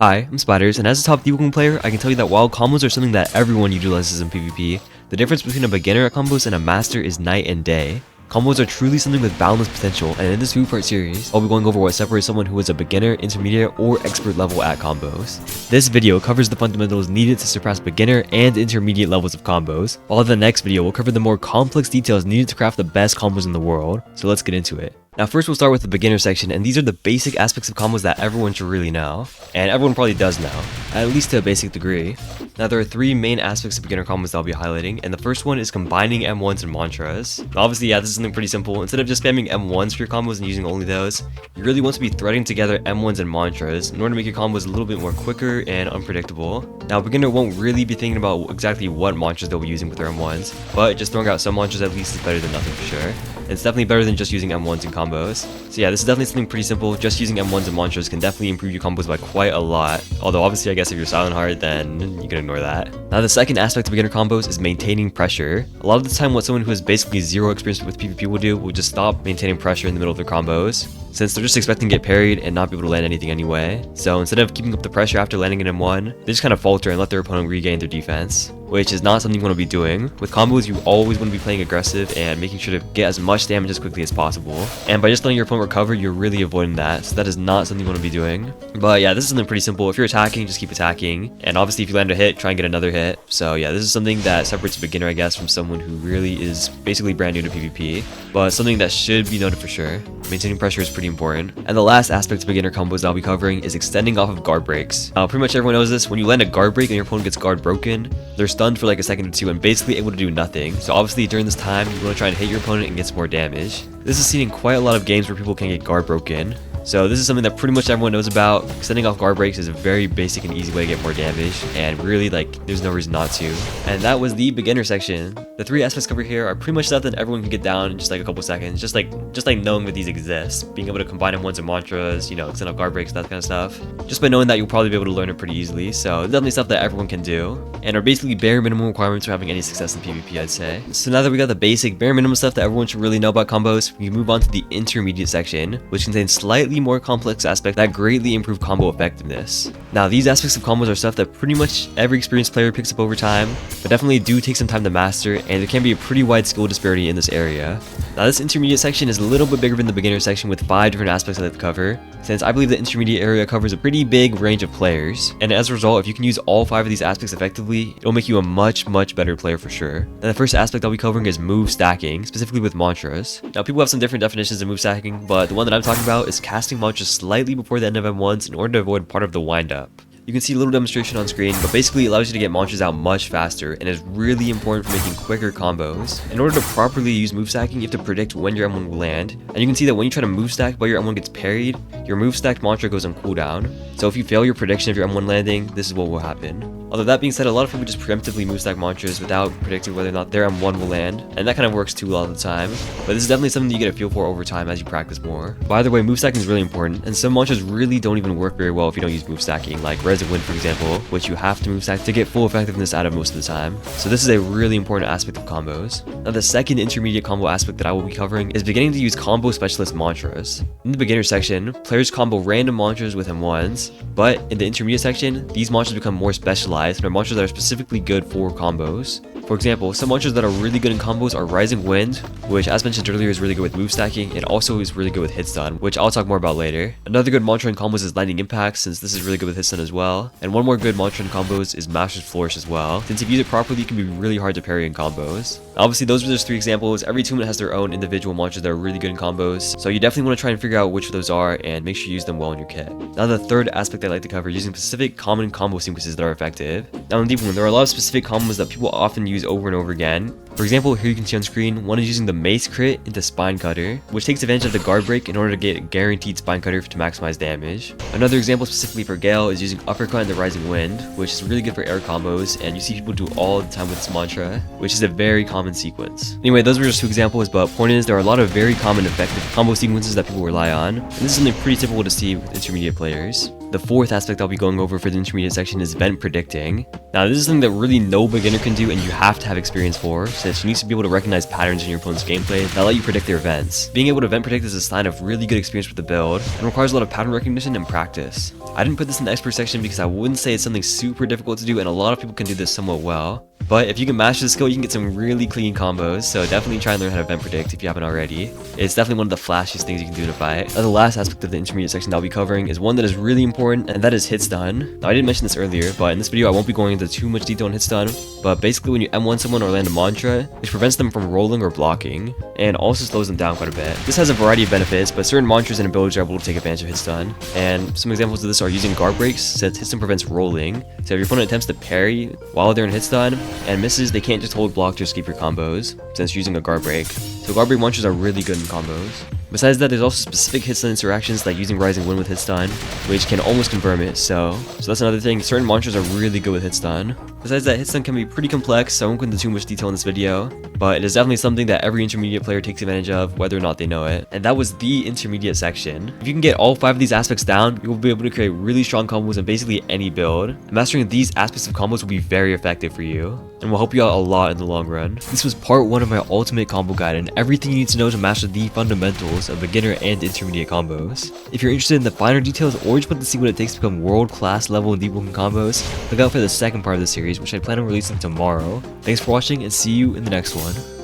Hi, I'm Spiders, and as a top Deepwoken player, I can tell you that while combos are something that everyone utilizes in PvP, the difference between a beginner at combos and a master is night and day. Combos are truly something with boundless potential, and in this 2-part series, I'll be going over what separates someone who is a beginner, intermediate, or expert level at combos. This video covers the fundamentals needed to surpass beginner and intermediate levels of combos, while the next video will cover the more complex details needed to craft the best combos in the world, so let's get into it. Now first we'll start with the beginner section, and these are the basic aspects of combos that everyone should really know, and everyone probably does know, at least to a basic degree. Now there are 3 main aspects of beginner combos that I'll be highlighting, and the first one is combining M1s and mantras. Now obviously this is something pretty simple. Instead of just spamming M1s for your combos and using only those, you really want to be threading together M1s and mantras in order to make your combos a little bit more quicker and unpredictable. Now a beginner won't really be thinking about exactly what mantras they'll be using with their M1s, but just throwing out some mantras at least is better than nothing for sure. It's definitely better than just using M1s in combos. So yeah, this is definitely something pretty simple. Just using M1s and mantras can definitely improve your combos by quite a lot. Although obviously I guess if you're Silent Heart, then you can ignore that. Now the second aspect of beginner combos is maintaining pressure. A lot of the time what someone who has basically zero experience with PvP will do will just stop maintaining pressure in the middle of their combos, since they're just expecting to get parried and not be able to land anything anyway. So instead of keeping up the pressure after landing an M1, they just kind of falter and let their opponent regain their defense, which is not something you want to be doing. With combos, you always want to be playing aggressive and making sure to get as much damage as quickly as possible. And by just letting your opponent recover, you're really avoiding that, so that is not something you want to be doing. But yeah, this is something pretty simple. If you're attacking, just keep attacking. And obviously if you land a hit, try and get another hit. So yeah, this is something that separates a beginner, I guess, from someone who really is basically brand new to PvP. But something that should be noted for sure. Maintaining pressure is pretty important. And the last aspect of beginner combos that I'll be covering is extending off of guard breaks. Pretty much everyone knows this. When you land a guard break and your opponent gets guard broken, they're stunned for like a second or two and basically able to do nothing. So obviously during this time, you want to try and hit your opponent and get some more damage. This is seen in quite a lot of games where people can get guard broken. So this is something that pretty much everyone knows about. Extending off guard breaks is a very basic and easy way to get more damage, and really there's no reason not to. And that was the beginner section. The 3 aspects covered here are pretty much stuff that everyone can get down in just like a couple seconds. Just like knowing that these exist, being able to combine M1s and mantras, extend off guard breaks, that kind of stuff. Just by knowing that, you'll probably be able to learn it pretty easily. So definitely stuff that everyone can do, and are basically bare minimum requirements for having any success in PvP, I'd say. So now that we got the basic bare minimum stuff that everyone should really know about combos, we can move on to the intermediate section, which contains slightly more complex aspects that greatly improve combo effectiveness. Now these aspects of combos are stuff that pretty much every experienced player picks up over time, but definitely do take some time to master, and there can be a pretty wide skill disparity in this area. Now this intermediate section is a little bit bigger than the beginner section with 5 different aspects I'd like to cover, since I believe the intermediate area covers a pretty big range of players, and as a result, if you can use all 5 of these aspects effectively, it'll make you a much better player for sure. Now the first aspect I'll be covering is move stacking, specifically with mantras. Now people have some different definitions of move stacking, but the one that I'm talking about is casting mantras slightly before the end of M1s in order to avoid part of the wind-up. You can see a little demonstration on screen, but basically it allows you to get mantras out much faster and is really important for making quicker combos. In order to properly use move stacking, you have to predict when your M1 will land, and you can see that when you try to move stack but your M1 gets parried, your move stacked mantra goes on cooldown. So if you fail your prediction of your M1 landing, this is what will happen. Although that being said, a lot of people just preemptively move stack mantras without predicting whether or not their M1 will land, and that kind of works too a lot of the time. But this is definitely something that you get a feel for over time as you practice more. By the way, move stacking is really important, and some mantras really don't even work very well if you don't use move stacking, like Res and Wind for example, which you have to move stack to get full effectiveness out of most of the time. So this is a really important aspect of combos. Now the second intermediate combo aspect that I will be covering is beginning to use combo specialist mantras. In the beginner section, players combo random mantras with M1s, but in the intermediate section, these mantras become more specialized and are mantras that are specifically good for combos. For example, some mantras that are really good in combos are Rising Wind, which as mentioned earlier is really good with move stacking, and also is really good with hit stun, which I'll talk more about later. Another good mantra in combos is Lightning Impact, since this is really good with hit stun as well. And one more good mantra in combos is Master's Flourish as well, since if you use it properly, it can be really hard to parry in combos. Obviously, those are just 3 examples. Every tournament has their own individual mantras that are really good in combos, so you definitely want to try and figure out which of those are and make sure you use them well in your kit. Now the third aspect I'd like to cover, using specific common combo sequences that are effective. Now in Deepwoken, there are a lot of specific combos that people often use over and over again. For example, here you can see on screen, one is using the Mace Crit into Spine Cutter, which takes advantage of the guard break in order to get guaranteed Spine Cutter to maximize damage. Another example specifically for Gale is using Uppercut into Rising Wind, which is really good for air combos, and you see people do all the time with this mantra, which is a very common sequence. Anyway, those were just 2 examples, but point is there are a lot of very common effective combo sequences that people rely on, and this is something pretty typical to see with intermediate players. The fourth aspect I'll be going over for the intermediate section is event predicting. Now this is something that really no beginner can do and you have to have experience for, since you need to be able to recognize patterns in your opponent's gameplay that let you predict their events. Being able to event predict is a sign of really good experience with the build and requires a lot of pattern recognition and practice. I didn't put this in the expert section because I wouldn't say it's something super difficult to do and a lot of people can do this somewhat well. But if you can master the skill, you can get some really clean combos, so definitely try and learn how to event predict if you haven't already. It's definitely one of the flashiest things you can do in a fight. Now, the last aspect of the intermediate section that I'll be covering is one that is really important, and that is hit stun. Now I didn't mention this earlier, but in this video I won't be going into too much detail on hit stun, but basically when you M1 someone or land a mantra, which prevents them from rolling or blocking, and also slows them down quite a bit. This has a variety of benefits, but certain mantras and abilities are able to take advantage of hit stun, and some examples of this are using guard breaks, since hit stun prevents rolling. So if your opponent attempts to parry while they're in hit stun and misses, they can't just hold block to escape your combos, since you're using a guard break. So guard break mantras are really good in combos. Besides that, there's also specific hit stun interactions like using Rising Wind with hit stun, which can almost confirm it, so that's another thing. Certain mantras are really good with hit stun. Besides that, hit stun can be pretty complex, so I won't go into too much detail in this video, but it is definitely something that every intermediate player takes advantage of, whether or not they know it. And that was the intermediate section. If you can get all 5 of these aspects down, you will be able to create really strong combos in basically any build. And mastering these aspects of combos will be very effective for you, and will help you out a lot in the long run. This was part 1 of my ultimate combo guide and everything you need to know to master the fundamentals of beginner and intermediate combos. If you're interested in the finer details or just want to see what it takes to become world-class level in Deepwoken combos, look out for the second part of the series, which I plan on releasing tomorrow. Thanks for watching and see you in the next one.